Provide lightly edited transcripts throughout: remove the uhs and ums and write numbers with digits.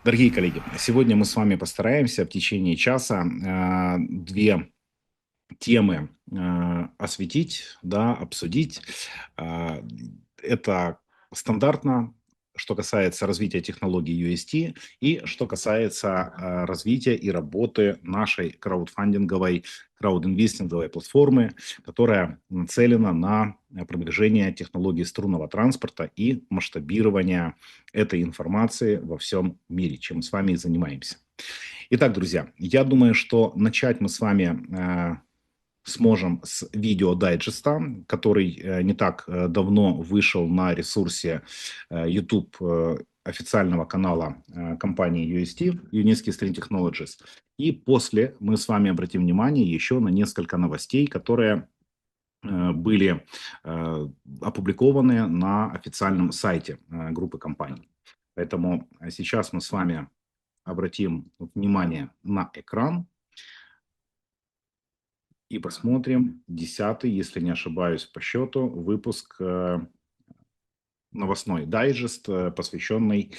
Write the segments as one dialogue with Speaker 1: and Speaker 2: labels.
Speaker 1: Дорогие коллеги, сегодня мы с вами постараемся в течение часа две темы осветить, да, обсудить. А, Это стандартно, что касается развития технологий UST и что касается развития и работы нашей краудфандинговой, краудинвестинговой платформы, которая нацелена на продвижение технологий струнного транспорта и масштабирование этой информации во всем мире, чем мы с вами и занимаемся. Итак, друзья, я думаю, что начать мы с вами сможем с видеодайджеста, который не так давно вышел на ресурсе YouTube официального канала компании UST, Uniski String Technologies. И после мы с вами обратим внимание еще на несколько новостей, которые были опубликованы на официальном сайте группы компаний. Поэтому сейчас мы с вами обратим внимание на экран и посмотрим 10-й, если не ошибаюсь по счету, выпуск новостной дайджест, посвященный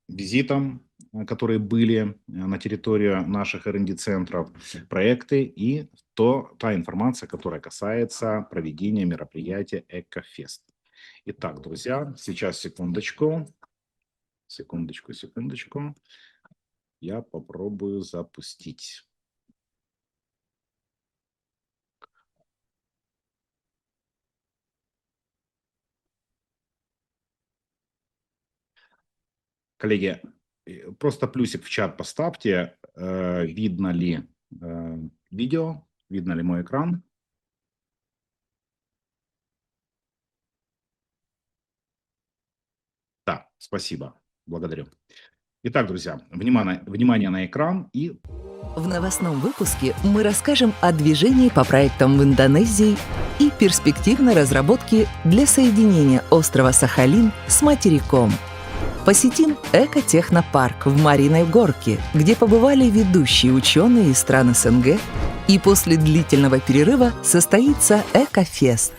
Speaker 1: визитам, которые были на территории наших R&D-центров, проекты и та информация, которая касается проведения мероприятия EcoFest. Итак, друзья, сейчас секундочку. Я попробую запустить. Коллеги, просто плюсик в чат поставьте, видно ли видео, видно ли мой экран. Да, спасибо, благодарю. Итак, друзья, внимание на экран и...
Speaker 2: В новостном выпуске мы расскажем о движении по проектам в Индонезии и перспективной разработке для соединения острова Сахалин с материком. Посетим экотехнопарк в Мариной Горке, где побывали ведущие ученые из стран СНГ, и после длительного перерыва состоится EcoFest.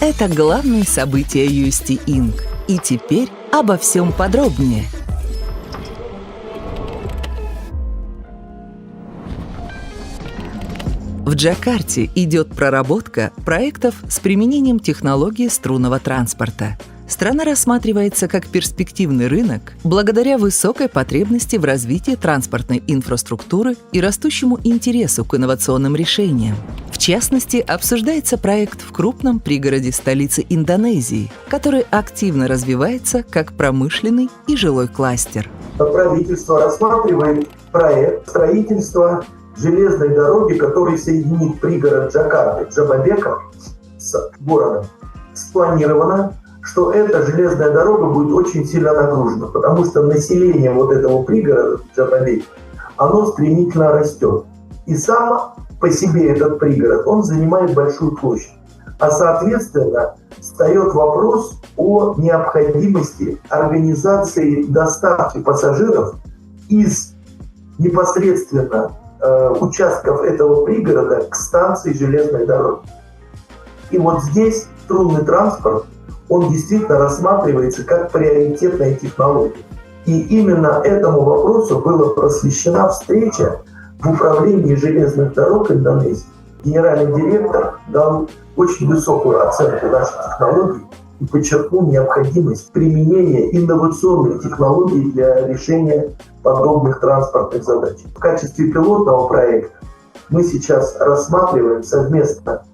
Speaker 2: Это главные события UST Inc. И теперь обо всем подробнее. В Джакарте идет проработка проектов с применением технологии струнного транспорта. Страна рассматривается как перспективный рынок благодаря высокой потребности в развитии транспортной инфраструктуры и растущему интересу к инновационным решениям. В частности, обсуждается проект в крупном пригороде столицы Индонезии, который активно развивается как промышленный и жилой кластер.
Speaker 3: Правительство рассматривает проект строительства железной дороги, который соединит пригород Джакарты, Джабабека, с городом. Спланировано, что эта железная дорога будет очень сильно нагружена, потому что население вот этого пригорода Джабабека, оно стремительно растет. И сам по себе этот пригород, он занимает большую площадь. А соответственно, встает вопрос о необходимости организации доставки пассажиров из непосредственно участков этого пригорода к станции железной дороги. И вот здесь струнный транспорт, он действительно рассматривается как приоритетная технология. И именно этому вопросу была посвящена встреча в управлении железных дорог Индонезии. Генеральный директор дал очень высокую оценку нашей технологии и подчеркнул необходимость применения инновационных технологий для решения подобных транспортных задач. В качестве пилотного проекта мы сейчас рассматриваем совместно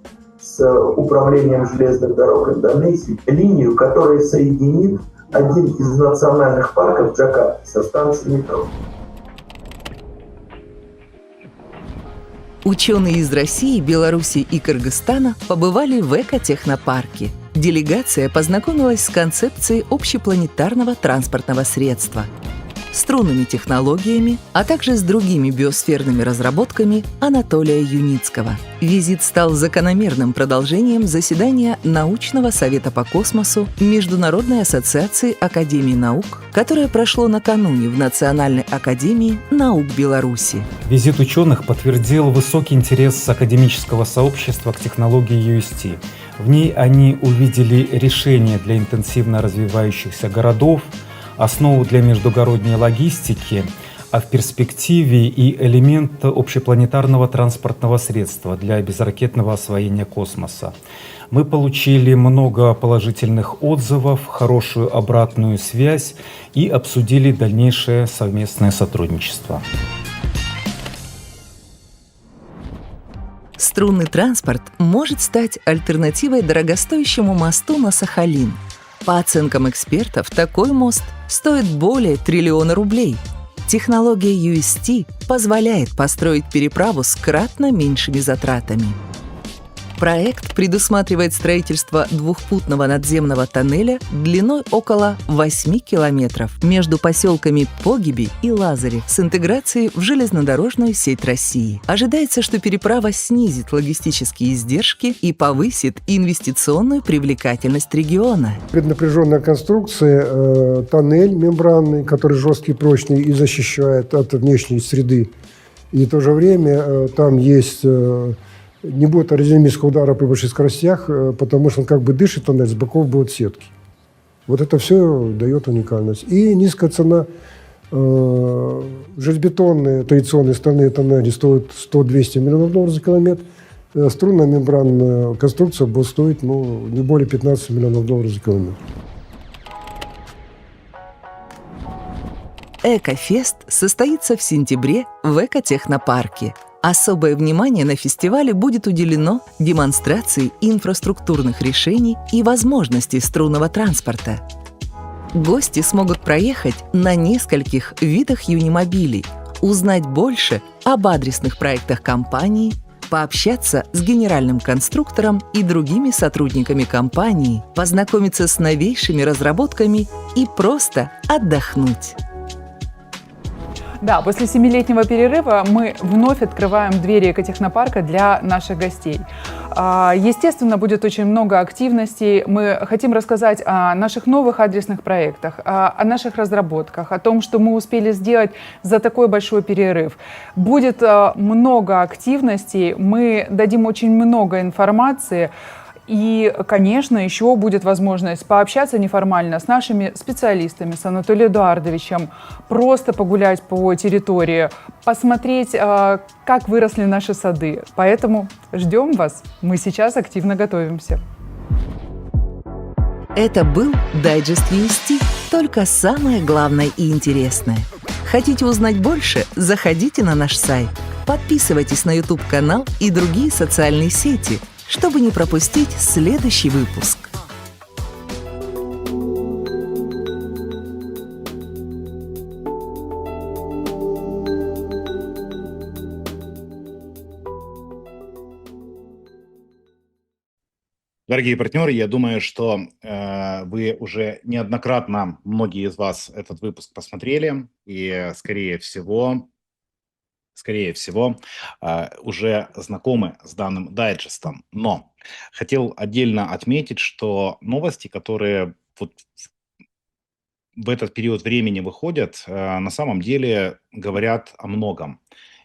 Speaker 3: с управлением железных дорог Индонезии линию, которая соединит один из национальных парков Джакарты со станцией метро.
Speaker 2: Ученые из России, Беларуси и Кыргызстана побывали в экотехнопарке. Делегация познакомилась с концепцией общепланетарного транспортного средства, струнными технологиями, а также с другими биосферными разработками Анатолия Юницкого. Визит стал закономерным продолжением заседания Научного совета по космосу Международной ассоциации Академий наук, которое прошло накануне в Национальной академии наук Беларуси.
Speaker 4: Визит ученых подтвердил высокий интерес академического сообщества к технологии UST. В ней они увидели решения для интенсивно развивающихся городов, основу для междугородней логистики, а в перспективе и элемент общепланетарного транспортного средства для безракетного освоения космоса. Мы получили много положительных отзывов, хорошую обратную связь и обсудили дальнейшее совместное сотрудничество.
Speaker 2: Струнный транспорт может стать альтернативой дорогостоящему мосту на Сахалин. По оценкам экспертов, такой мост стоит более 1 триллиона рублей. Технология UST позволяет построить переправу с кратно меньшими затратами. Проект предусматривает строительство двухпутного надземного тоннеля длиной около 8 километров между поселками Погиби и Лазарев с интеграцией в железнодорожную сеть России. Ожидается, что переправа снизит логистические издержки и повысит инвестиционную привлекательность региона.
Speaker 5: Преднапряженная конструкция, тоннель мембранный, который жесткий, прочный и защищает от внешней среды. И в то же время там есть... Не будет аэродинамического удара при больших скоростях, потому что он как бы дышит, тоннель, с боков будут сетки. Вот это все дает уникальность. И низкая цена. Железобетонные традиционные стальные тоннели стоят 100-200 миллионов долларов за километр. Струнная мембранная конструкция будет стоить не более 15 миллионов долларов за километр.
Speaker 2: Экофест состоится в сентябре в Экотехнопарке. Особое внимание на фестивале будет уделено демонстрации инфраструктурных решений и возможностей струнного транспорта. Гости смогут проехать на нескольких видах юнимобилей, узнать больше об адресных проектах компании, пообщаться с генеральным конструктором и другими сотрудниками компании, познакомиться с новейшими разработками и просто отдохнуть.
Speaker 6: Да, после 7-летнего перерыва мы вновь открываем двери экотехнопарка для наших гостей. Естественно, будет очень много активностей. Мы хотим рассказать о наших новых адресных проектах, о наших разработках, о том, что мы успели сделать за такой большой перерыв. Будет много активностей, мы дадим очень много информации. И, конечно, еще будет возможность пообщаться неформально с нашими специалистами, с Анатолием Эдуардовичем, просто погулять по территории, посмотреть, как выросли наши сады. Поэтому ждем вас. Мы сейчас активно готовимся.
Speaker 2: Это был дайджест UST, только самое главное и интересное. Хотите узнать больше? Заходите на наш сайт. Подписывайтесь на YouTube-канал и другие социальные сети, чтобы не пропустить следующий выпуск.
Speaker 1: Дорогие партнеры, я думаю, что вы уже неоднократно, многие из вас, этот выпуск посмотрели, и, скорее всего, уже знакомы с данным дайджестом. Но хотел отдельно отметить, что новости, которые вот в этот период времени выходят, на самом деле говорят о многом.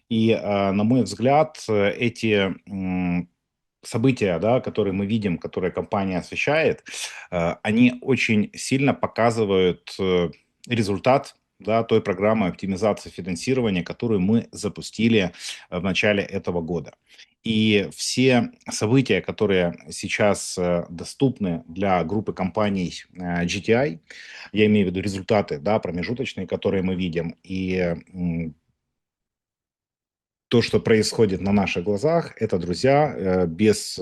Speaker 1: И, на мой взгляд, эти события, да, которые мы видим, которые компания освещает, они очень сильно показывают результат, да, той программы оптимизации финансирования, которую мы запустили в начале этого года. И все события, которые сейчас доступны для группы компаний GTI, я имею в виду результаты, да, промежуточные, которые мы видим, и то, что происходит на наших глазах, это, друзья, без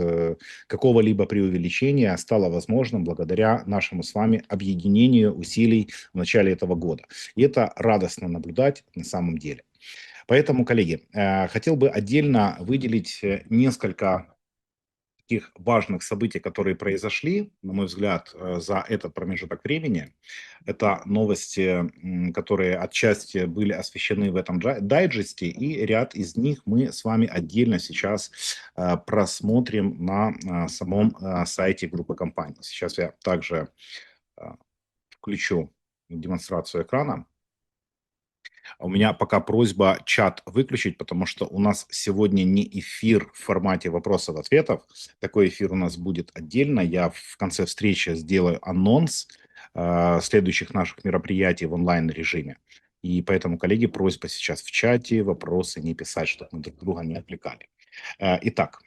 Speaker 1: какого-либо преувеличения стало возможным благодаря нашему с вами объединению усилий в начале этого года. И это радостно наблюдать на самом деле. Поэтому, коллеги, хотел бы отдельно выделить несколько таких важных событий, которые произошли, на мой взгляд, за этот промежуток времени. Это новости, которые отчасти были освещены в этом дайджесте, и ряд из них мы с вами отдельно сейчас просмотрим на самом сайте группы компаний. Сейчас я также включу демонстрацию экрана. У меня пока просьба чат выключить, потому что у нас сегодня не эфир в формате вопросов-ответов. Такой эфир у нас будет отдельно. Я в конце встречи сделаю анонс следующих наших мероприятий в онлайн-режиме. И поэтому, коллеги, просьба сейчас в чате вопросы не писать, чтобы мы друг друга не отвлекали. Итак,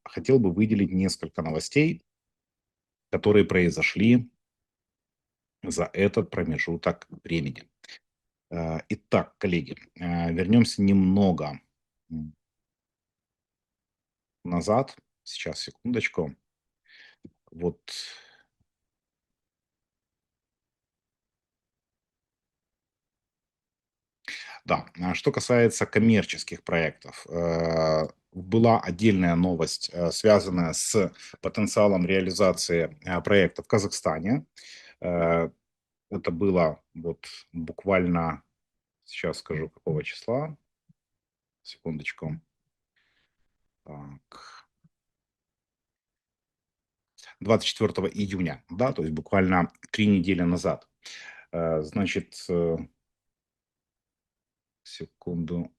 Speaker 1: хотел бы выделить несколько новостей, которые произошли за этот промежуток времени. Итак, коллеги, вернемся немного назад. Сейчас, секундочку. Вот. Да, что касается коммерческих проектов, была отдельная новость, связанная с потенциалом реализации проекта в Казахстане. Это было вот буквально, сейчас скажу, какого числа. Секундочку. Так. 24 июня, да, то есть буквально 3 недели назад. Значит, секунду.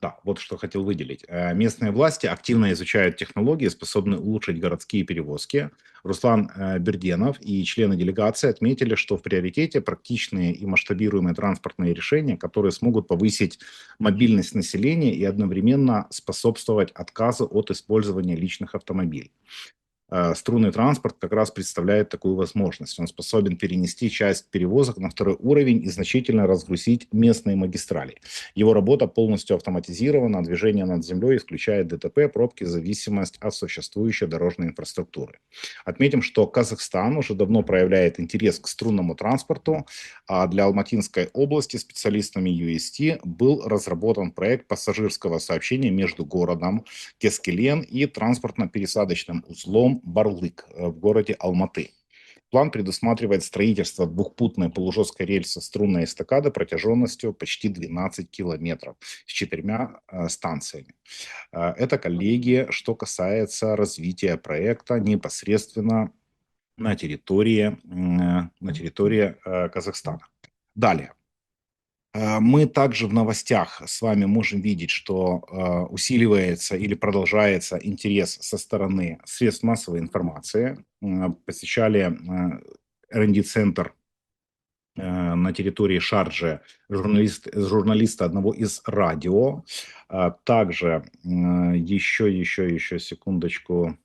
Speaker 1: Да, вот что хотел выделить. Местные власти активно изучают технологии, способные улучшить городские перевозки. Руслан Берденов и члены делегации отметили, что в приоритете практичные и масштабируемые транспортные решения, которые смогут повысить мобильность населения и одновременно способствовать отказу от использования личных автомобилей. Струнный транспорт как раз представляет такую возможность. Он способен перенести часть перевозок на второй уровень и значительно разгрузить местные магистрали. Его работа полностью автоматизирована, движение над землей исключает ДТП, пробки, зависимость от существующей дорожной инфраструктуры. Отметим, что Казахстан уже давно проявляет интерес к струнному транспорту, а для Алматинской области специалистами UST был разработан проект пассажирского сообщения между городом Кескелен и транспортно-пересадочным узлом Барлык в городе Алматы. План предусматривает строительство двухпутной полужесткой рельсы струнной эстакады протяженностью почти 12 километров с 4 станциями. Это, коллеги, что касается развития проекта непосредственно на территории Казахстана. Далее. Мы также в новостях с вами можем видеть, что усиливается или продолжается интерес со стороны средств массовой информации. Посещали R&D-центр на территории Шарджи журналиста одного из радио. Также еще секундочку.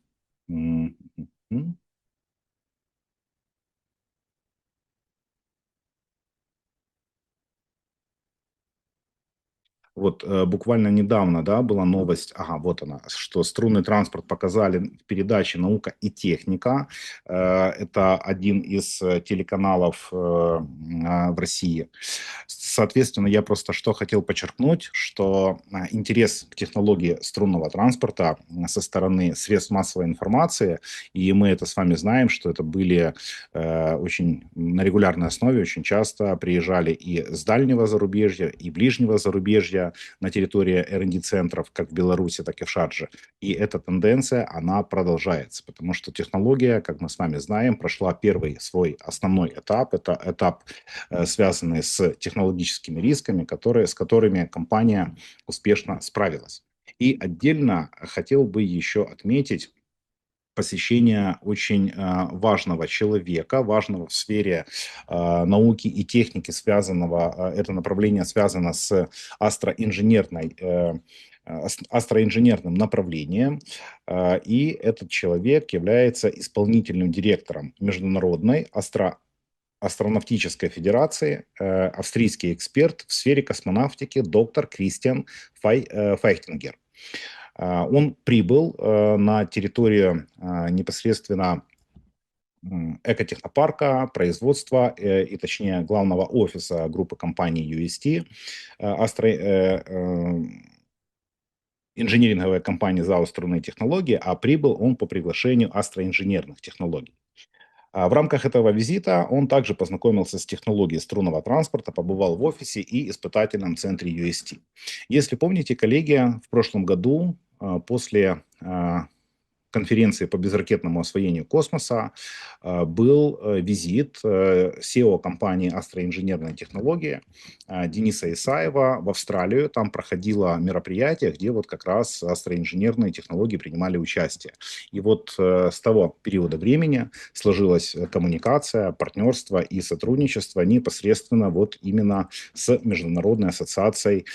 Speaker 1: Вот буквально недавно, да, была новость, вот она, что струнный транспорт показали в передаче «Наука и техника». Это один из телеканалов в России. Соответственно, я просто что хотел подчеркнуть, что интерес к технологии струнного транспорта со стороны средств массовой информации, и мы это с вами знаем, что это были очень на регулярной основе, очень часто приезжали и с дальнего зарубежья, и ближнего зарубежья на территории R&D-центров, как в Беларуси, так и в Шардже. И эта тенденция, она продолжается, потому что технология, как мы с вами знаем, прошла первый свой основной этап. Это этап, связанный с технологическими рисками, с которыми компания успешно справилась. И отдельно хотел бы еще отметить посещение очень важного человека, важного в сфере науки и техники, это направление связано с астроинженерным направлением. И этот человек является исполнительным директором Международной астронавтической федерации, австрийский эксперт в сфере космонавтики доктор Кристиан Файхтингер. Он прибыл на территорию непосредственно экотехнопарка, производства и, точнее, главного офиса группы компаний UST, инжиниринговая компания ЗАО «Струнные технологии», а прибыл он по приглашению астроинженерных технологий. В рамках этого визита он также познакомился с технологией струнного транспорта, побывал в офисе и испытательном центре UST. Если помните, коллеги, в прошлом году после конференции по безракетному освоению космоса был визит SEO компании «Астроинженерные технологии» Дениса Исаева в Австралию. Там проходило мероприятие, где вот как раз астроинженерные технологии принимали участие. И вот с того периода времени сложилась коммуникация, партнерство и сотрудничество непосредственно вот именно с Международной ассоциацией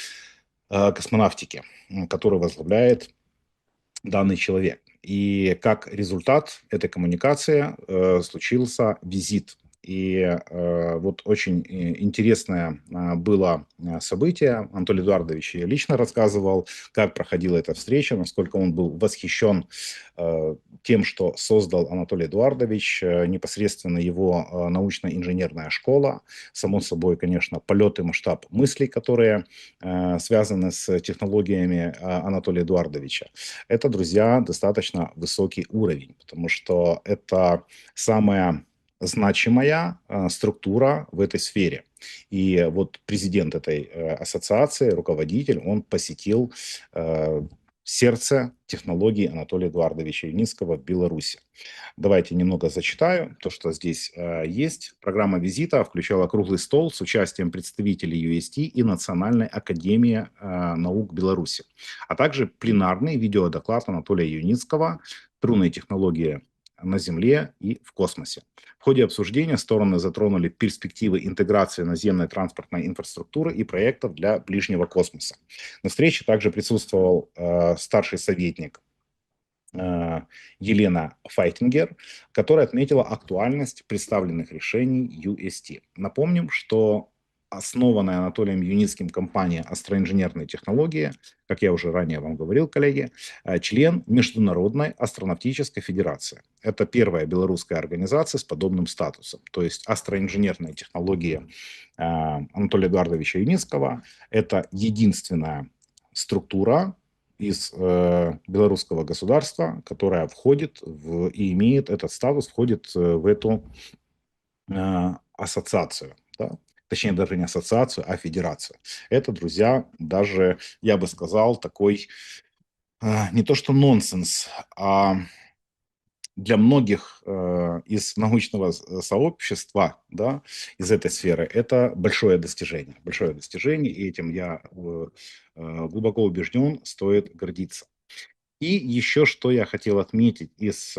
Speaker 1: космонавтики, которую возглавляет данный человек. И как результат этой коммуникации случился визит. И вот очень интересное было событие. Анатолий Эдуардович лично рассказывал, как проходила эта встреча, насколько он был восхищен тем, что создал Анатолий Эдуардович, непосредственно его научно-инженерная школа, само собой, конечно, полет и масштаб мыслей, которые связаны с технологиями Анатолия Эдуардовича. Это, друзья, достаточно высокий уровень, потому что это самая значимая структура в этой сфере. И вот президент этой ассоциации, руководитель, он посетил сердце технологий Анатолия Эдуардовича Юницкого в Беларуси. Давайте немного зачитаю то, что здесь есть. Программа визита включала круглый стол с участием представителей UST и Национальной академии наук Беларуси, а также пленарный видеодоклад Анатолия Юницкого «Струнные технологии на Земле и в космосе». В ходе обсуждения стороны затронули перспективы интеграции наземной транспортной инфраструктуры и проектов для ближнего космоса. На встрече также присутствовал старший советник Елена Файтингер, которая отметила актуальность представленных решений UST. Напомним, что основанная Анатолием Юницким компания «Астроинженерные технологии», как я уже ранее вам говорил, коллеги, член Международной астронавтической федерации. Это первая белорусская организация с подобным статусом. То есть астроинженерные технологии Анатолия Эдуардовича Юницкого – это единственная структура из белорусского государства, которая входит и имеет этот статус, входит в эту ассоциацию. Да? Точнее, даже не ассоциацию, а федерацию. Это, друзья, даже, я бы сказал, такой не то что нонсенс, а для многих из научного сообщества, да, из этой сферы, это большое достижение. Большое достижение, и этим я глубоко убежден, стоит гордиться. И еще что я хотел отметить из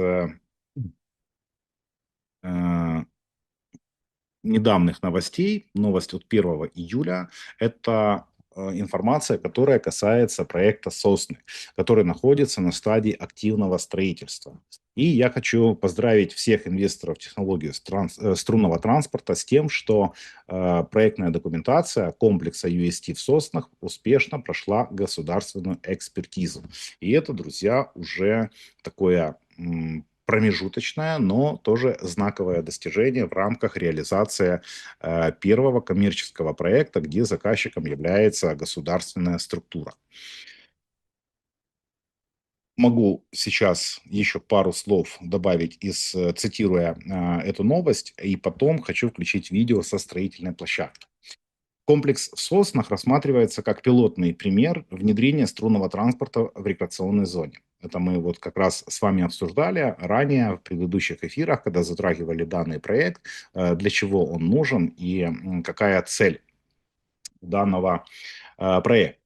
Speaker 1: недавних новостей, новость от 1 июля, это информация, которая касается проекта «Сосны», который находится на стадии активного строительства. И я хочу поздравить всех инвесторов технологии струнного транспорта с тем, что проектная документация комплекса UST в Соснах успешно прошла государственную экспертизу. И это, друзья, уже такое промежуточное, но тоже знаковое достижение в рамках реализации первого коммерческого проекта, где заказчиком является государственная структура. Могу сейчас еще пару слов добавить, цитируя эту новость, и потом хочу включить видео со строительной площадки. Комплекс в Соснах рассматривается как пилотный пример внедрения струнного транспорта в рекреационной зоне. Это мы вот как раз с вами обсуждали ранее в предыдущих эфирах, когда затрагивали данный проект, для чего он нужен и какая цель данного проекта.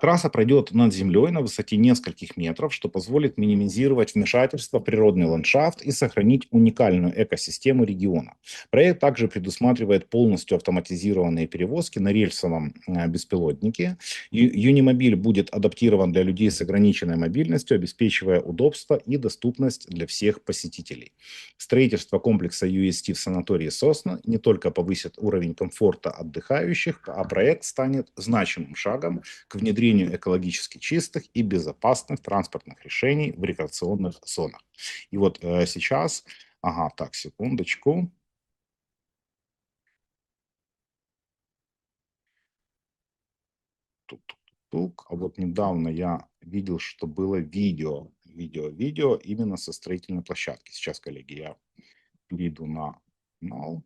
Speaker 1: Трасса пройдет над землей на высоте нескольких метров, что позволит минимизировать вмешательство в природный ландшафт и сохранить уникальную экосистему региона. Проект также предусматривает полностью автоматизированные перевозки на рельсовом беспилотнике. Юнимобиль будет адаптирован для людей с ограниченной мобильностью, обеспечивая удобство и доступность для всех посетителей. Строительство комплекса UST в санатории Сосна не только повысит уровень комфорта отдыхающих, а проект станет значимым шагом к внедрению экологически чистых и безопасных транспортных решений в рекреационных зонах. И вот сейчас, так, секундочку. Тук. А вот недавно я видел, что было видео именно со строительной площадки. Сейчас, коллеги, я перейду на канал.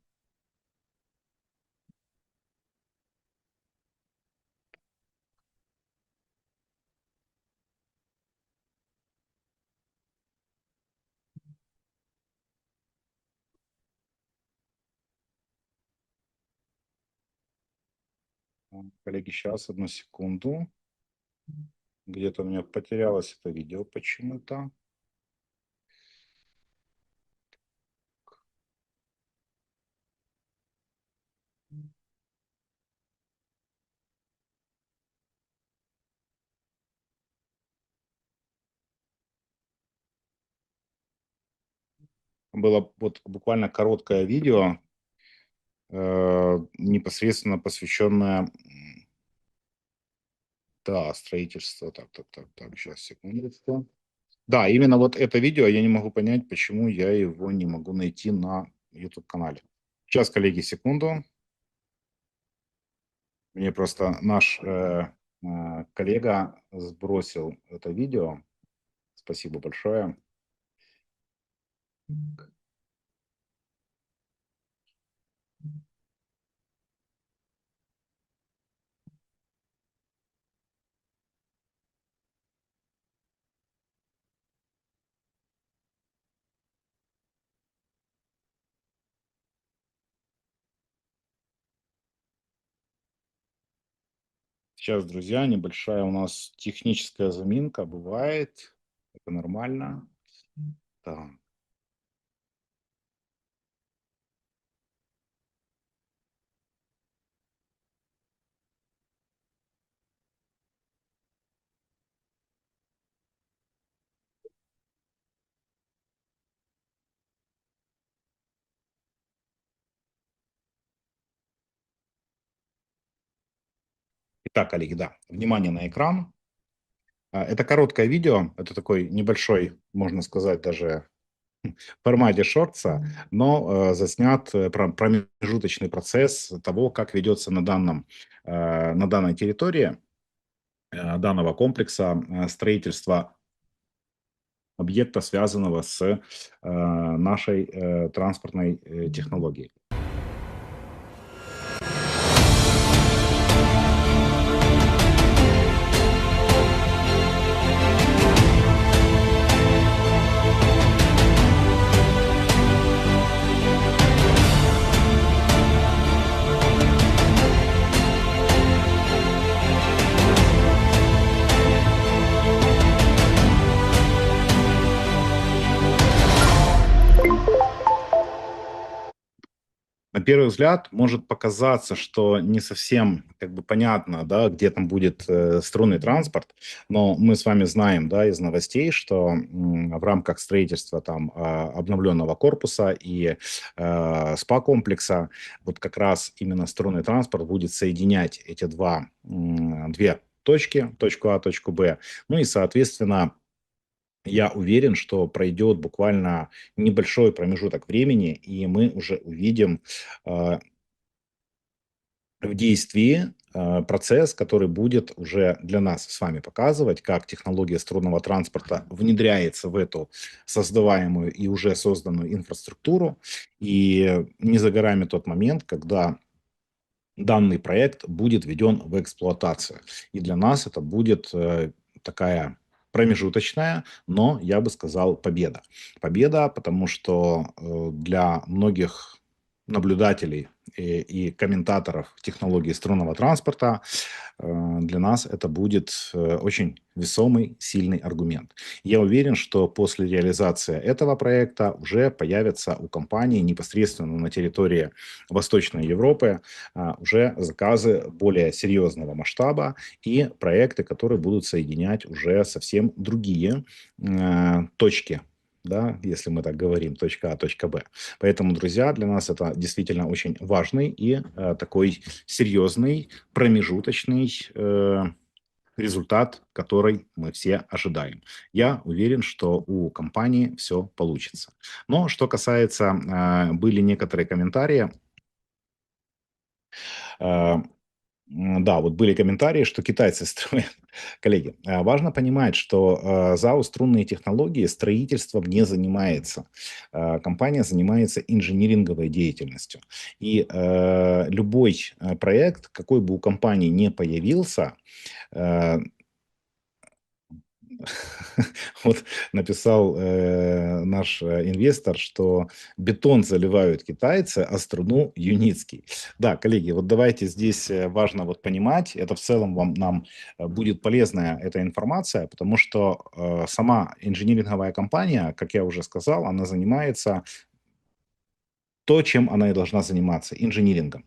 Speaker 1: Коллеги, сейчас, одну секунду. Где-то у меня потерялось это видео почему-то. Было вот буквально короткое видео, непосредственно посвященное да, строительство. Так, сейчас, секундочку. Да, именно вот это видео, я не могу понять, почему я его не могу найти на YouTube-канале. Сейчас, коллеги, секунду. Мне просто наш коллега сбросил это видео. Спасибо большое. Сейчас, друзья, небольшая у нас техническая заминка бывает. Это нормально. Так. Итак, коллеги, да, внимание на экран. Это короткое видео, это такой небольшой, можно сказать, даже в формате шортса, но заснят промежуточный процесс того, как ведется на данной территории данного комплекса строительства объекта, связанного с нашей транспортной технологией. На первый взгляд может показаться, что не совсем как бы понятно, да, где там будет струнный транспорт, но мы с вами знаем, да, из новостей, что в рамках строительства там обновленного корпуса и СПА-комплекса вот как раз именно струнный транспорт будет соединять эти две точки, точку А, точку Б, ну и, соответственно, я уверен, что пройдет буквально небольшой промежуток времени, и мы уже увидим в действии процесс, который будет уже для нас с вами показывать, как технология струнного транспорта внедряется в эту создаваемую и уже созданную инфраструктуру. И не за горами тот момент, когда данный проект будет введен в эксплуатацию. И для нас это будет такая промежуточная, но, я бы сказал, победа. Победа, потому что для многих наблюдателей и комментаторов технологии струнного транспорта для нас это будет очень весомый, сильный аргумент. Я уверен, что после реализации этого проекта уже появятся у компании непосредственно на территории Восточной Европы уже заказы более серьезного масштаба и проекты, которые будут соединять уже совсем другие точки, да, если мы так говорим, точка А, точка Б. Поэтому, друзья, для нас это действительно очень важный и такой серьезный промежуточный результат, который мы все ожидаем. Я уверен, что у компании все получится. Но что касается, были некоторые комментарии, да, вот были комментарии, что китайцы строят. Коллеги, важно понимать, что ЗАО «Струнные технологии» строительством не занимается. Компания занимается инжиниринговой деятельностью. И любой проект, какой бы у компании не появился, вот написал наш инвестор, что бетон заливают китайцы, а струну Юницкий. Да, коллеги, вот давайте здесь важно вот понимать, это в целом нам будет полезная эта информация, потому что сама инжиниринговая компания, как я уже сказал, она занимается то, чем она и должна заниматься, инжинирингом.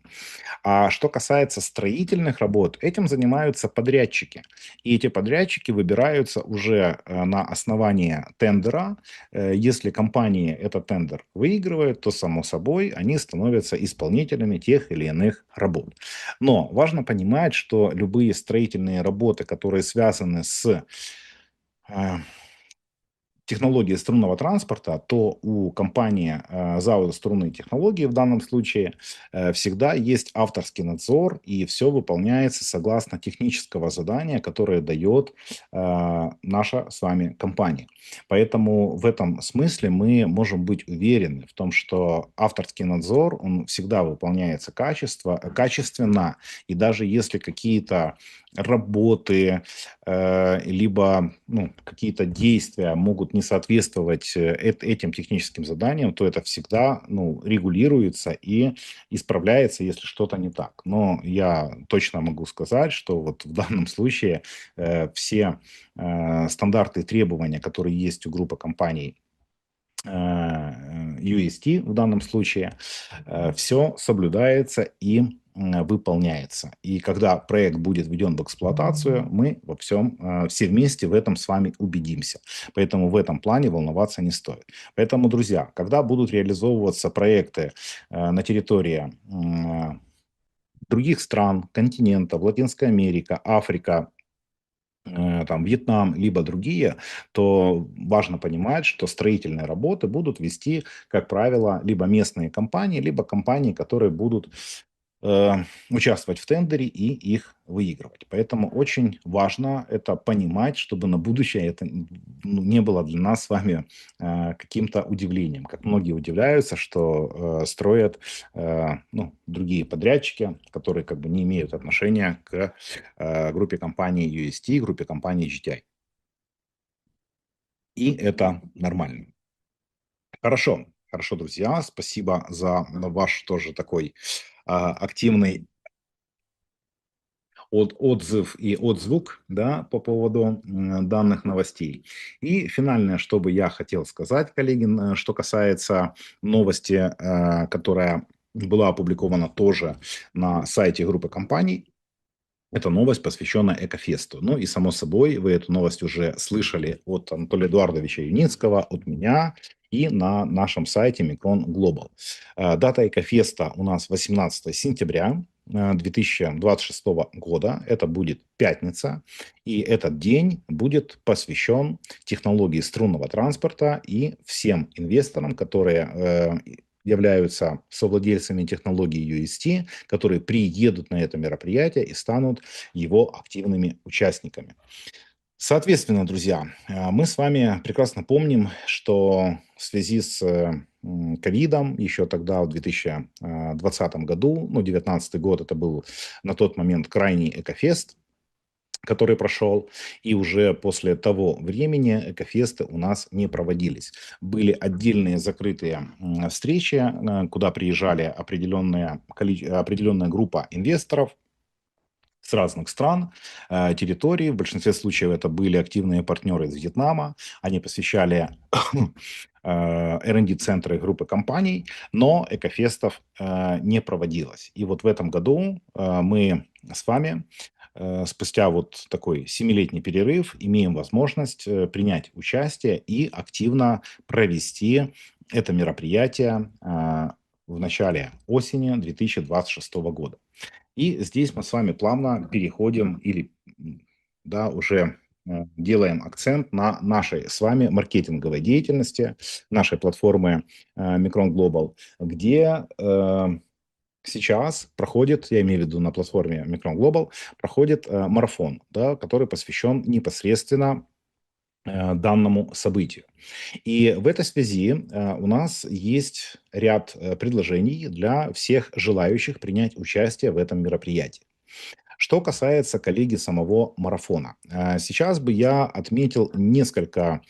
Speaker 1: А что касается строительных работ, этим занимаются подрядчики. И эти подрядчики выбираются уже на основании тендера. Если компании этот тендер выигрывают, то, само собой, они становятся исполнителями тех или иных работ. Но важно понимать, что любые строительные работы, которые связаны с технологии струнного транспорта, то у компании ЗАО «Струнные технологии» в данном случае всегда есть авторский надзор, и все выполняется согласно технического задания, которое дает наша с вами компания. Поэтому в этом смысле мы можем быть уверены в том, что авторский надзор, он всегда выполняется качественно, и даже если какие-то работы, либо какие-то действия могут не соответствовать этим техническим заданиям, то это всегда регулируется и исправляется, если что-то не так. Но я точно могу сказать, что вот в данном случае все стандарты и требования, которые есть у группы компаний UST в данном случае, все соблюдается и выполняется. И когда проект будет введен в эксплуатацию, мы во всем, все вместе в этом с вами убедимся. Поэтому в этом плане волноваться не стоит. Поэтому, друзья, когда будут реализовываться проекты на территории других стран, континентов, Латинская Америка, Африка, там, Вьетнам, либо другие, то важно понимать, что строительные работы будут вести, как правило, либо местные компании, либо компании, которые будут участвовать в тендере и их выигрывать. Поэтому очень важно это понимать, чтобы на будущее это не было для нас с вами каким-то удивлением. Как многие удивляются, что строят другие подрядчики, которые как бы не имеют отношения к группе компаний UST, группе компаний GTI. И это нормально. Хорошо, хорошо, друзья. Спасибо за ваш тоже такой активный отзыв и отзвук, да, по поводу данных новостей. И финальное, что бы я хотел сказать, коллеги, что касается новости, которая была опубликована тоже на сайте группы компаний. Это новость, посвященная Экофесту. Ну и, само собой, вы эту новость уже слышали от Анатолия Эдуардовича Юницкого, от меня и на нашем сайте Micron Global. Дата Экофеста у нас 18 сентября 2026 года. Это будет пятница. И этот день будет посвящен технологии струнного транспорта и всем инвесторам, которые являются совладельцами технологии UST, которые приедут на это мероприятие и станут его активными участниками. Соответственно, друзья, мы с вами прекрасно помним, что в связи с ковидом еще тогда, в 2020 году, 2019 год, это был на тот момент крайний Экофест, который прошел, и уже после того времени Экофесты у нас не проводились. Были отдельные закрытые встречи, куда приезжали определенная группа инвесторов с разных стран, территорий. В большинстве случаев это были активные партнеры из Вьетнама. Они посещали R&D-центры группы компаний, но Экофестов не проводилось. И вот в этом году мы с вами спустя вот такой 7-летний перерыв имеем возможность принять участие и активно провести это мероприятие в начале осени 2026 года. И здесь мы с вами плавно переходим или уже делаем акцент на нашей с вами маркетинговой деятельности, нашей платформы Micron Global, где сейчас проходит, я имею в виду на платформе Micron Global, проходит марафон, который посвящен непосредственно данному событию. И в этой связи у нас есть ряд предложений для всех желающих принять участие в этом мероприятии. Что касается, коллеги, самого марафона. Сейчас бы я отметил несколько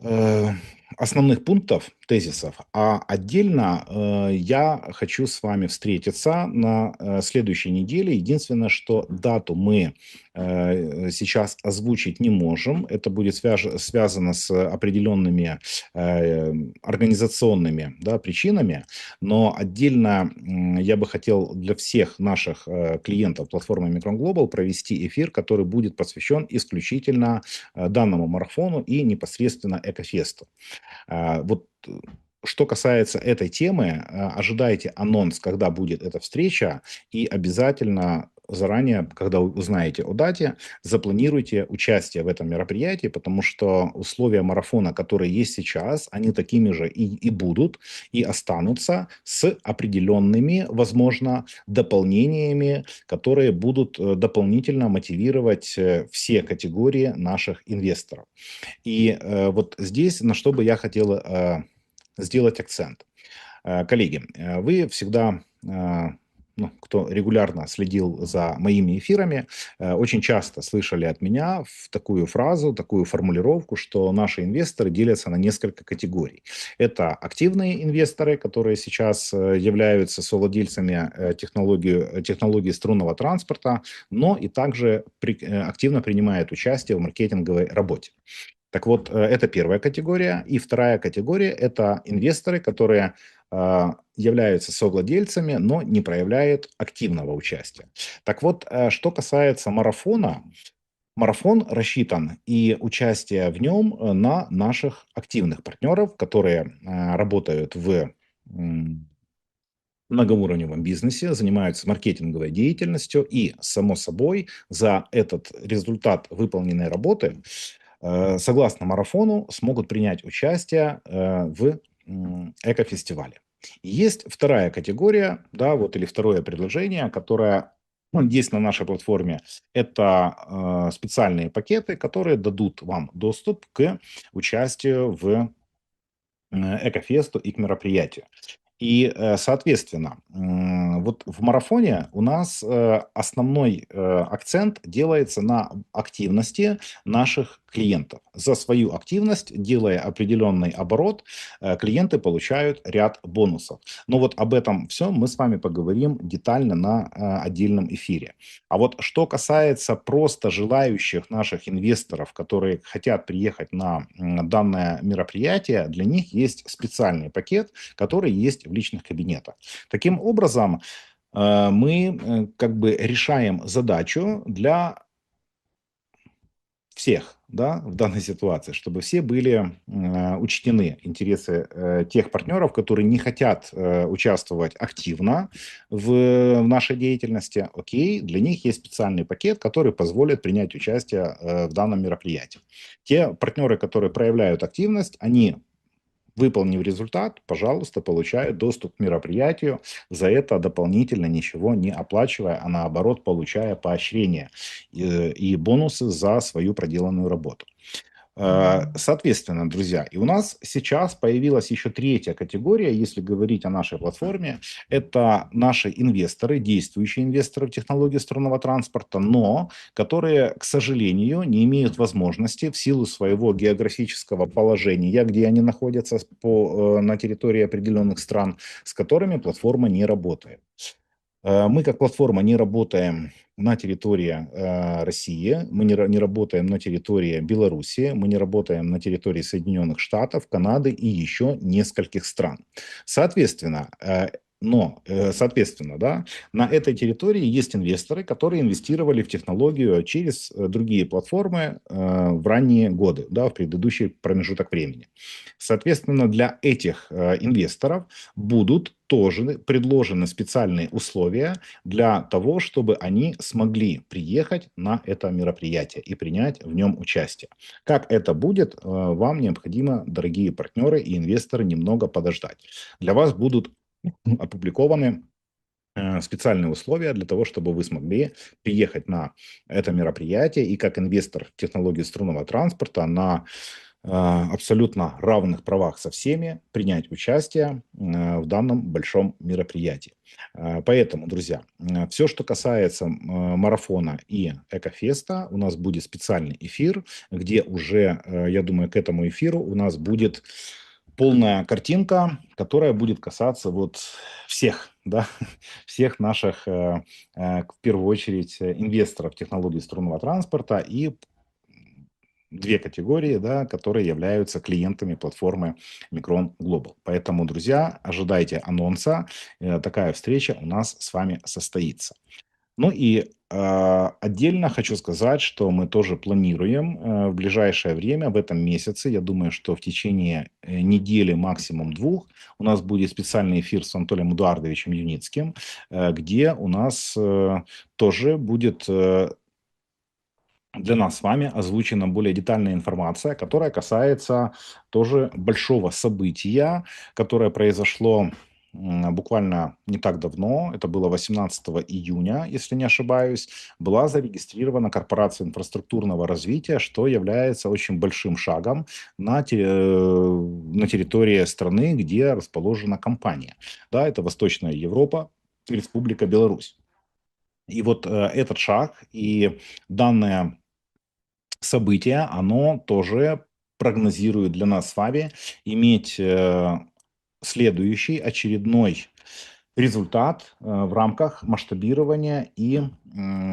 Speaker 1: э, основных пунктов, тезисов, а отдельно я хочу с вами встретиться на следующей неделе. Единственное, что дату мы сейчас озвучить не можем. Это будет связано с определенными организационными, да, причинами, но отдельно я бы хотел для всех наших клиентов платформы Micron Global провести эфир, который будет посвящен исключительно данному марафону и непосредственно Экофесту. Вот что касается этой темы, ожидайте анонс, когда будет эта встреча, и обязательно заранее, когда вы узнаете о дате, запланируйте участие в этом мероприятии, потому что условия марафона, которые есть сейчас, они такими же и будут, и останутся с определенными, возможно, дополнениями, которые будут дополнительно мотивировать все категории наших инвесторов. И вот здесь на что бы я хотел сделать акцент. Коллеги, вы всегда, ну, кто регулярно следил за моими эфирами, очень часто слышали от меня такую фразу, такую формулировку, что наши инвесторы делятся на несколько категорий. Это активные инвесторы, которые сейчас являются совладельцами технологии струнного транспорта, но и также активно принимают участие в маркетинговой работе. Так вот, это первая категория. И вторая категория – это инвесторы, которые являются совладельцами, но не проявляют активного участия. Так вот, что касается марафона, марафон рассчитан и участие в нем на наших активных партнеров, которые работают в многоуровневом бизнесе, занимаются маркетинговой деятельностью и, само собой, за этот результат выполненной работы согласно марафону, смогут принять участие в экофестивале. Есть вторая категория, да, вот, или второе предложение, которое есть на нашей платформе. Это специальные пакеты, которые дадут вам доступ к участию в экофесту и к мероприятию. И, соответственно, вот в марафоне у нас основной акцент делается на активности наших клиентов. За свою активность, делая определенный оборот, клиенты получают ряд бонусов. Но вот об этом всем мы с вами поговорим детально на отдельном эфире. А вот что касается просто желающих наших инвесторов, которые хотят приехать на данное мероприятие, для них есть специальный пакет, который есть в личных кабинетах. Таким образом, мы как бы решаем задачу для всех, да, в данной ситуации, чтобы все были учтены интересы тех партнеров, которые не хотят участвовать активно в нашей деятельности. Окей, для них есть специальный пакет, который позволит принять участие в данном мероприятии. Те партнеры, которые проявляют активность, они, выполнив результат, пожалуйста, получают доступ к мероприятию, за это дополнительно ничего не оплачивая, а наоборот получая поощрение и бонусы за свою проделанную работу. Соответственно, друзья, и у нас сейчас появилась еще третья категория, если говорить о нашей платформе. Это наши инвесторы, действующие инвесторы в технологии струнного транспорта, но которые, к сожалению, не имеют возможности в силу своего географического положения, где они находятся на территории определенных стран, с которыми платформа не работает. Мы как платформа не работаем на территории России, мы не работаем на территории Беларуси, мы не работаем на территории Соединенных Штатов, Канады и еще нескольких стран. Соответственно, да, на этой территории есть инвесторы, которые инвестировали в технологию через другие платформы в ранние годы, да, в предыдущий промежуток времени. Соответственно, для этих инвесторов будут тоже предложены специальные условия для того, чтобы они смогли приехать на это мероприятие и принять в нем участие. Как это будет, вам необходимо, дорогие партнеры и инвесторы, немного подождать. Для вас будут опубликованы специальные условия для того, чтобы вы смогли приехать на это мероприятие и как инвестор технологии струнного транспорта на абсолютно равных правах со всеми принять участие в данном большом мероприятии. Поэтому, друзья, все, что касается марафона и Экофеста, у нас будет специальный эфир, где уже, я думаю, к этому эфиру у нас будет полная картинка, которая будет касаться вот всех, да, всех наших, в первую очередь, инвесторов технологий струнного транспорта и две категории, да, которые являются клиентами платформы Micron Global. Поэтому, друзья, ожидайте анонса. Такая встреча у нас с вами состоится. Ну и отдельно хочу сказать, что мы тоже планируем в ближайшее время, в этом месяце, я думаю, что в течение недели, максимум 2, у нас будет специальный эфир с Анатолием Эдуардовичем Юницким, где у нас тоже будет для нас с вами озвучена более детальная информация, которая касается тоже большого события, которое произошло буквально не так давно, это было 18 июня, если не ошибаюсь, была зарегистрирована корпорация инфраструктурного развития, что является очень большим шагом на территории страны, где расположена компания. Да, это Восточная Европа, Республика Беларусь. И вот этот шаг и данное событие, оно тоже прогнозирует для нас с вами иметь следующий очередной результат в рамках масштабирования и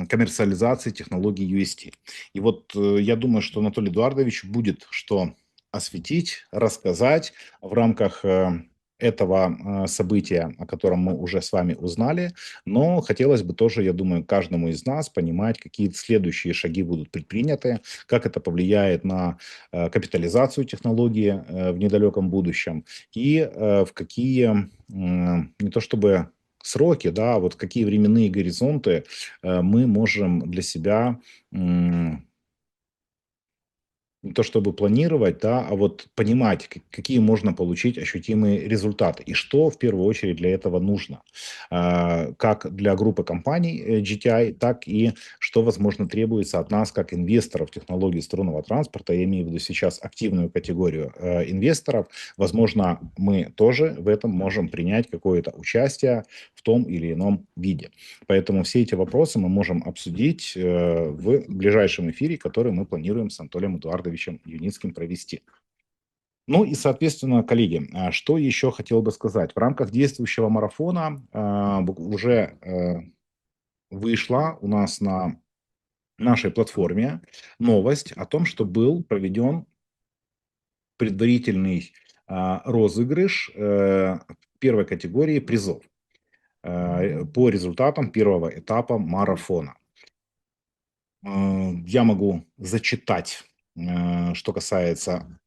Speaker 1: коммерциализации технологий UST. И вот я думаю, что Анатолий Эдуардович будет что осветить, рассказать в рамках этого события, о котором мы уже с вами узнали, но хотелось бы тоже, я думаю, каждому из нас понимать, какие следующие шаги будут предприняты, как это повлияет на капитализацию технологии в недалеком будущем и в какие, не то чтобы сроки, да, а вот какие временные горизонты мы можем для себя не то чтобы планировать, да, а вот понимать, какие можно получить ощутимые результаты и что в первую очередь для этого нужно, как для группы компаний GTI, так и что, возможно, требуется от нас как инвесторов технологий струнного транспорта. Я имею в виду сейчас активную категорию инвесторов. Возможно, мы тоже в этом можем принять какое-то участие в том или ином виде. Поэтому все эти вопросы мы можем обсудить в ближайшем эфире, который мы планируем с Анатолием Эдуардовичем Юницким провести. Ну и, соответственно, коллеги, что еще хотел бы сказать. В рамках действующего марафона уже вышла у нас на нашей платформе новость о том, что был проведен предварительный розыгрыш первой категории призов по результатам первого этапа марафона. Я могу зачитать, что касается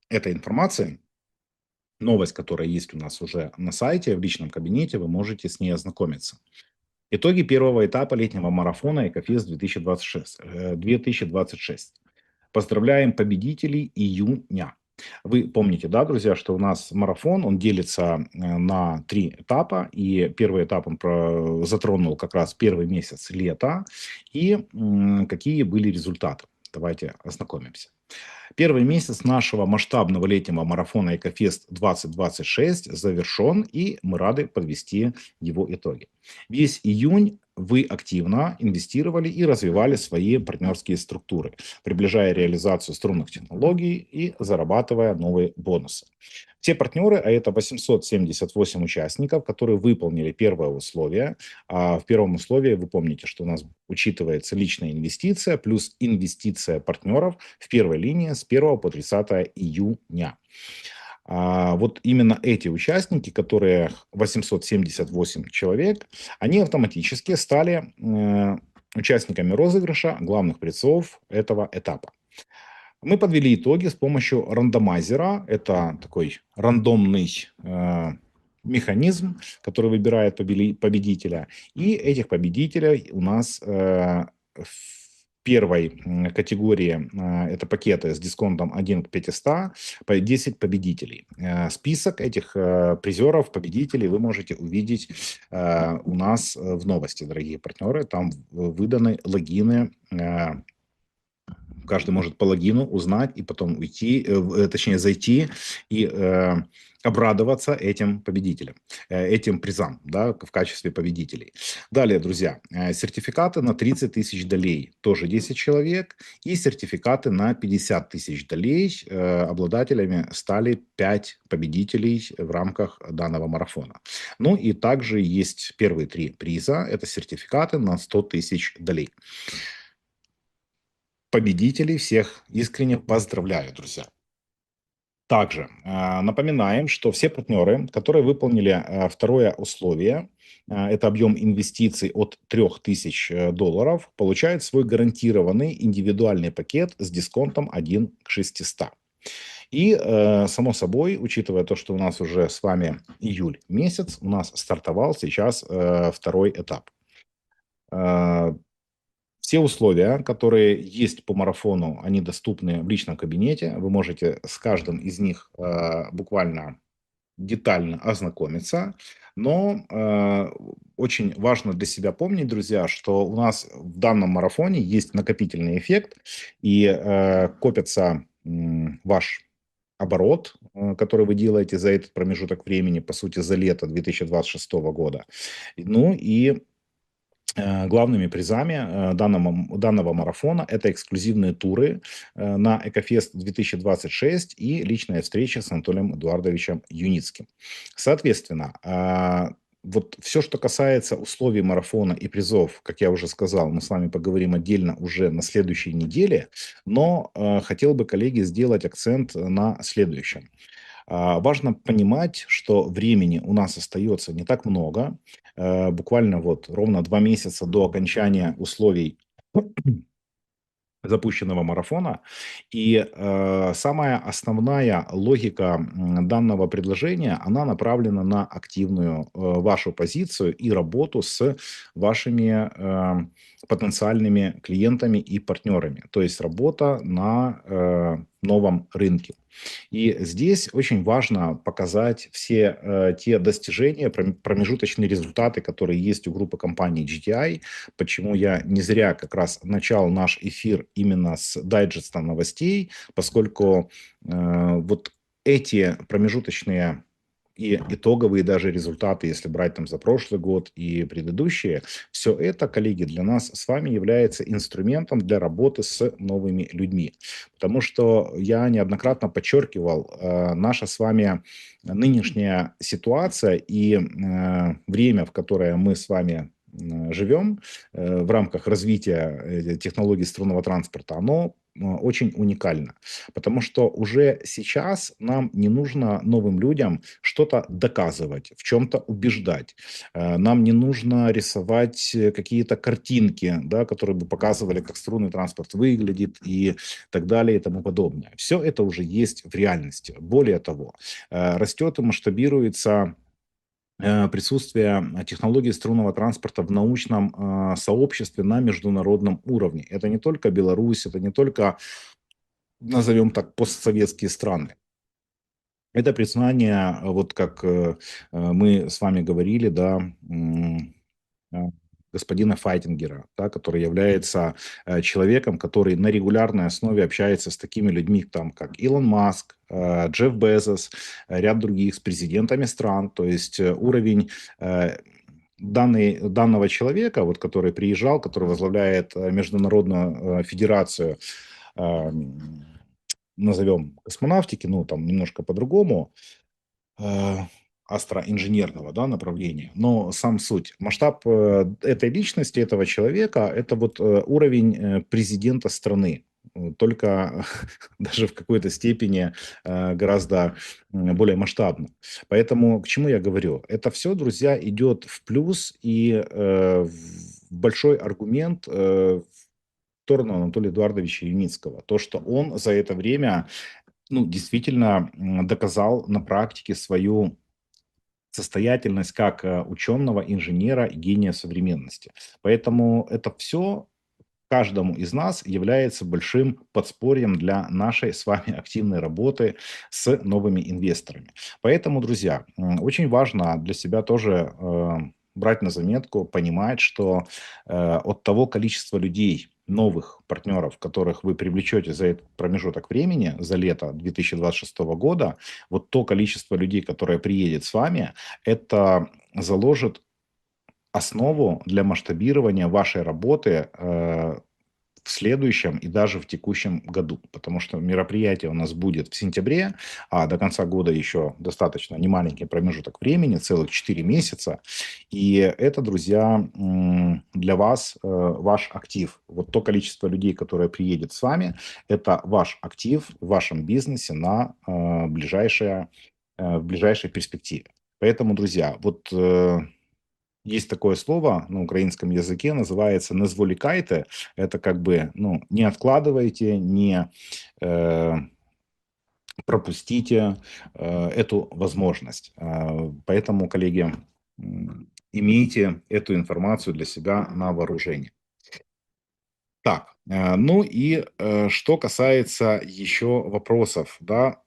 Speaker 1: этой информации. Новость, которая есть у нас уже на сайте, в личном кабинете, вы можете с ней ознакомиться. Итоги первого этапа летнего марафона Экофест 2026. Поздравляем победителей июня. Вы помните, да, друзья, что у нас марафон, он делится на 3 этапа, и первый этап он затронул как раз первый месяц лета, и какие были результаты. Давайте ознакомимся. Первый месяц нашего масштабного летнего марафона Экофест 2026 завершен, и мы рады подвести его итоги. Весь июнь вы активно инвестировали и развивали свои партнерские структуры, приближая реализацию струнных технологий и зарабатывая новые бонусы. Все партнеры, а это 878 участников, которые выполнили первое условие. А в первом условии вы помните, что у нас учитывается личная инвестиция плюс инвестиция партнеров в первой линии с 1 по 30 июня. Вот именно эти участники, которые 878 человек, они автоматически стали участниками розыгрыша главных призов этого этапа. Мы подвели итоги с помощью рандомайзера. Это такой рандомный механизм, который выбирает победителя. И этих победителей у нас в первой категории это пакеты с дисконтом 1 к 500, 10 победителей. Список этих призеров, победителей вы можете увидеть у нас в новости, дорогие партнеры. Там выданы логины каждый может по логину узнать и потом уйти, точнее зайти и обрадоваться этим победителям, этим призам, да, в качестве победителей. Далее, друзья, сертификаты на 30 тысяч долей, тоже 10 человек, и сертификаты на 50 тысяч долей. Обладателями стали 5 победителей в рамках данного марафона. Ну и также есть первые 3 приза, это сертификаты на 100 тысяч долей. Победителей всех искренне поздравляю, друзья. Также напоминаем, что все партнеры, которые выполнили второе условие, это объем инвестиций от $3000, получают свой гарантированный индивидуальный пакет с дисконтом 1 к 600. И, само собой, учитывая то, что у нас уже с вами июль месяц, у нас стартовал сейчас второй этап. Все условия, которые есть по марафону, они доступны в личном кабинете. Вы можете с каждым из них буквально детально ознакомиться. Но очень важно для себя помнить, друзья, что у нас в данном марафоне есть накопительный эффект, и копится ваш оборот, который вы делаете за этот промежуток времени, по сути, за лето 2026 года. Ну и главными призами данного марафона это эксклюзивные туры на Экофест 2026 и личная встреча с Анатолием Эдуардовичем Юницким. Соответственно, вот все, что касается условий марафона и призов, как я уже сказал, мы с вами поговорим отдельно уже на следующей неделе, но хотел бы, коллеги, сделать акцент на следующем. Важно понимать, что времени у нас остается не так много, буквально вот ровно 2 месяца до окончания условий запущенного марафона. И самая основная логика данного предложения, она направлена на активную вашу позицию и работу с вашими потенциальными клиентами и партнерами. То есть работа на новом рынке. И здесь очень важно показать все те достижения, промежуточные результаты, которые есть у группы компаний GTI. Почему я не зря как раз начал наш эфир именно с дайджеста новостей, поскольку вот эти промежуточные и итоговые даже результаты, если брать там за прошлый год и предыдущие, все это, коллеги, для нас с вами является инструментом для работы с новыми людьми. Потому что я неоднократно подчеркивал, наша с вами нынешняя ситуация и время, в которое мы с вами живем в рамках развития технологий струнного транспорта, оно очень уникально. Потому что уже сейчас нам не нужно новым людям что-то доказывать, в чем-то убеждать. Нам не нужно рисовать какие-то картинки, да, которые бы показывали, как струнный транспорт выглядит и так далее и тому подобное. Все это уже есть в реальности. Более того, растет и масштабируется присутствие технологий струнного транспорта в научном сообществе на международном уровне. Это не только Беларусь, это не только, назовем так, постсоветские страны. Это признание, вот как мы с вами говорили, да, господина Файтингера, да, который является человеком, который на регулярной основе общается с такими людьми, там, как Илон Маск, Джефф Безос, ряд других, с президентами стран. То есть уровень данного человека, вот, который приезжал, который возглавляет международную федерацию, назовем, космонавтики, ну, там немножко по-другому, астроинженерного, да, направления. Но сам суть, масштаб этой личности, этого человека, это вот уровень президента страны. Только даже в какой-то степени гораздо более масштабно. Поэтому к чему я говорю? Это все, друзья, идет в плюс и большой аргумент в сторону Анатолия Эдуардовича Юницкого. То, что он за это время, ну, действительно доказал на практике свою состоятельность как ученого, инженера и гения современности. Поэтому это все каждому из нас является большим подспорьем для нашей с вами активной работы с новыми инвесторами. Поэтому, друзья, очень важно для себя тоже брать на заметку, понимать, что от того количества людей, новых партнеров, которых вы привлечете за этот промежуток времени, за лето 2026 года, вот то количество людей, которое приедет с вами, это заложит основу для масштабирования вашей работы в следующем и даже в текущем году. Потому что мероприятие у нас будет в сентябре, а до конца года еще достаточно немаленький промежуток времени, целых 4 месяца. И это, друзья, для вас ваш актив. Вот то количество людей, которое приедет с вами, это ваш актив в вашем бизнесе на в ближайшей перспективе. Поэтому, друзья, вот есть такое слово на украинском языке, называется «не зволікайте». Это как бы, ну, не откладывайте, не пропустите эту возможность. Поэтому, коллеги, имейте эту информацию для себя на вооружении. Так, ну и что касается еще вопросов, да,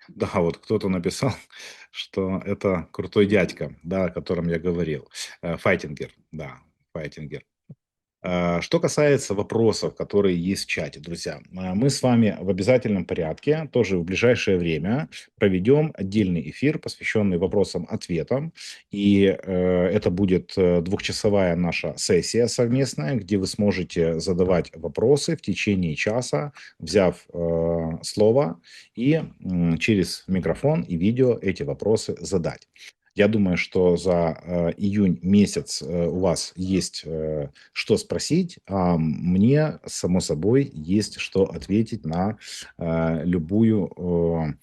Speaker 1: да, вот кто-то написал, что это крутой дядька, да, о котором я говорил. Файтингер, да, Файтингер. Что касается вопросов, которые есть в чате, друзья, мы с вами в обязательном порядке, тоже в ближайшее время проведем отдельный эфир, посвященный вопросам-ответам. И это будет двухчасовая наша сессия совместная, где вы сможете задавать вопросы в течение часа, взяв слово и через микрофон и видео эти вопросы задать. Я думаю, что за июнь месяц у вас есть что спросить, а мне, само собой, есть что ответить на любую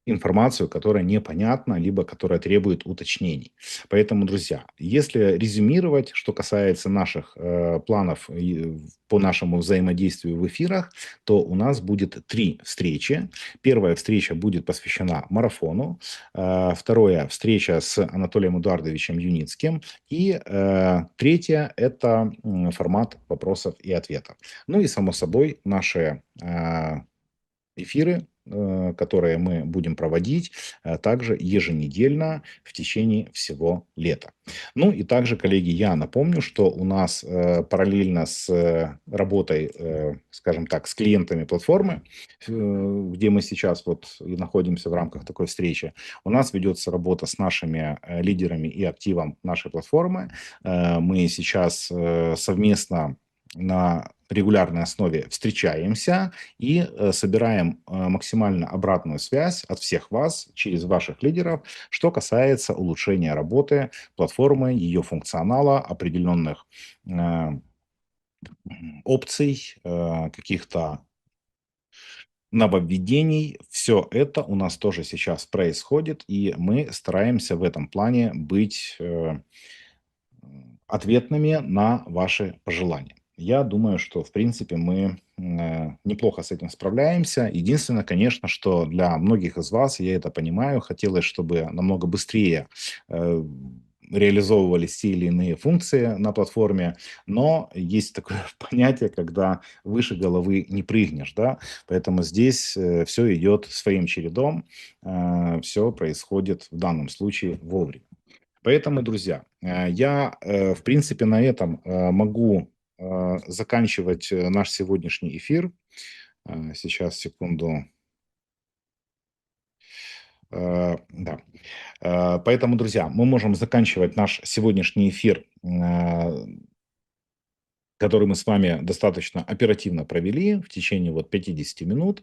Speaker 1: информацию, которая непонятна, либо которая требует уточнений. Поэтому, друзья, если резюмировать, что касается наших планов по нашему взаимодействию в эфирах, то у нас будет 3 встречи. Первая встреча будет посвящена марафону, вторая встреча с Анатолием Эдуардовичем Юницким, и третья – это формат вопросов и ответов. Ну и, само собой, наши эфиры, которые мы будем проводить также еженедельно в течение всего лета. Ну и также, коллеги, я напомню, что у нас параллельно с работой, скажем так, с клиентами платформы, где мы сейчас вот и находимся в рамках такой встречи, у нас ведется работа с нашими лидерами и активом нашей платформы. Мы сейчас совместно на регулярной основе встречаемся и собираем максимально обратную связь от всех вас через ваших лидеров, что касается улучшения работы платформы, ее функционала, определенных опций, каких-то нововведений. Все это у нас тоже сейчас происходит, и мы стараемся в этом плане быть ответными на ваши пожелания. Я думаю, что, в принципе, мы неплохо с этим справляемся. Единственное, конечно, что для многих из вас, я это понимаю, хотелось, чтобы намного быстрее реализовывались те или иные функции на платформе, но есть такое понятие, когда выше головы не прыгнешь, да, поэтому здесь все идет своим чередом, все происходит в данном случае вовремя. Поэтому, друзья, я, в принципе, на этом могу заканчивать наш сегодняшний эфир. Сейчас, секунду. Да. Поэтому, друзья, мы можем заканчивать наш сегодняшний эфир, который мы с вами достаточно оперативно провели в течение вот 50 минут.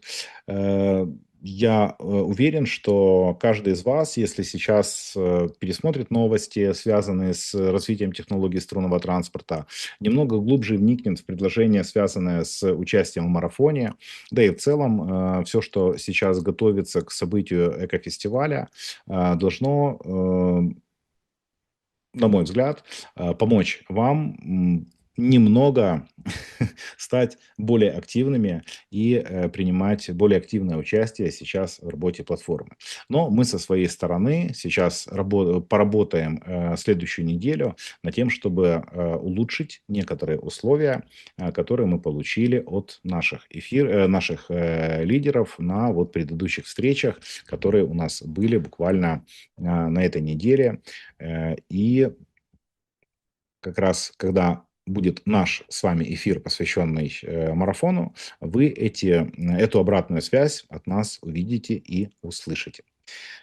Speaker 1: Я уверен, что каждый из вас, если сейчас пересмотрит новости, связанные с развитием технологий струнного транспорта, немного глубже вникнет в предложение, связанное с участием в марафоне, да и в целом все, что сейчас готовится к событию экофестиваля, должно, на мой взгляд, помочь вам немного стать более активными и принимать более активное участие сейчас в работе платформы. Но мы со своей стороны сейчас поработаем следующую неделю над тем, чтобы улучшить некоторые условия, которые мы получили от наших лидеров на вот предыдущих встречах, которые у нас были буквально на этой неделе. И как раз когда будет наш с вами эфир, посвященный марафону, вы эту обратную связь от нас увидите и услышите.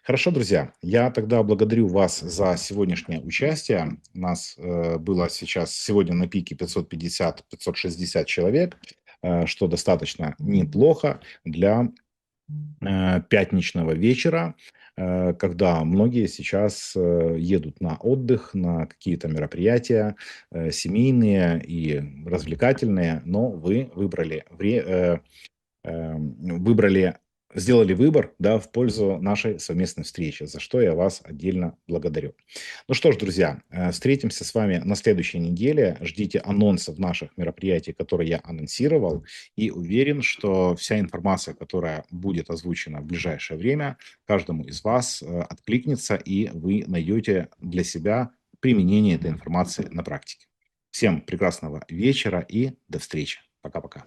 Speaker 1: Хорошо, друзья, я тогда благодарю вас за сегодняшнее участие. У нас было сейчас сегодня на пике 550-560 человек, что достаточно неплохо для пятничного вечера, когда многие сейчас едут на отдых, на какие-то мероприятия семейные и развлекательные, но вы сделали выбор, да, в пользу нашей совместной встречи, за что я вас отдельно благодарю. Ну что ж, друзья, встретимся с вами на следующей неделе. Ждите анонсов наших мероприятий, которые я анонсировал, и уверен, что вся информация, которая будет озвучена в ближайшее время, каждому из вас откликнется, и вы найдете для себя применение этой информации на практике. Всем прекрасного вечера и до встречи. Пока-пока.